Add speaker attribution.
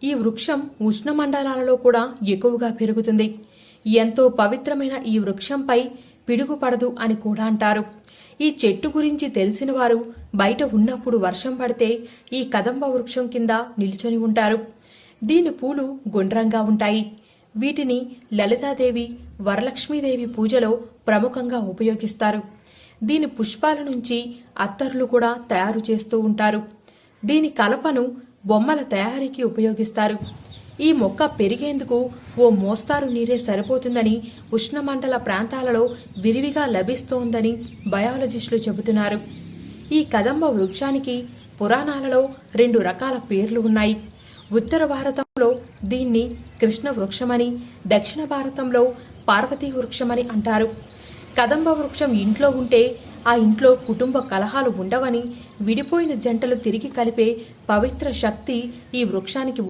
Speaker 1: ఈ వృక్షం ఉష్ణమండలాలలో కూడా ఎక్కువగా పెరుగుతుంది. ఎంతో పవిత్రమైన ఈ వృక్షంపై పిడుగు పడదు అని కూడా అంటారు. ఈ చెట్టు గురించి తెలిసిన వారు బయట ఉన్నప్పుడు వర్షం పడితే ఈ కదంబ వృక్షం కింద నిల్చొని ఉంటారు. దీని పూలు గుండ్రంగా ఉంటాయి. వీటిని లలితాదేవి, వరలక్ష్మీదేవి పూజలో ప్రముఖంగా ఉపయోగిస్తారు. దీని పుష్పాల నుంచి అత్తర్లు కూడా తయారు చేస్తూ ఉంటారు. దీని కలపను బొమ్మల తయారీకి ఉపయోగిస్తారు. ఈ మొక్క పెరిగేందుకు ఓ మోస్తారు నీరే సరిపోతుందని, ఉష్ణమండల ప్రాంతాలలో విరివిగా లభిస్తోందని బయాలజిస్టులు చెబుతున్నారు. ఈ కదంబ వృక్షానికి పురాణాలలో 2 రకాల పేర్లు ఉన్నాయి. ఉత్తర భారతంలో దీన్ని కృష్ణ వృక్షమని, దక్షిణ భారతంలో పార్వతీ వృక్షమని అంటారు. కదంబ వృక్షం ఇంట్లో ఉంటే ఆ ఇంట్లో కుటుంబ కలహాలు ఉండవని, విడిపోయిన జంటలు తిరిగి కలిపే పవిత్ర శక్తి ఈ వృక్షానికి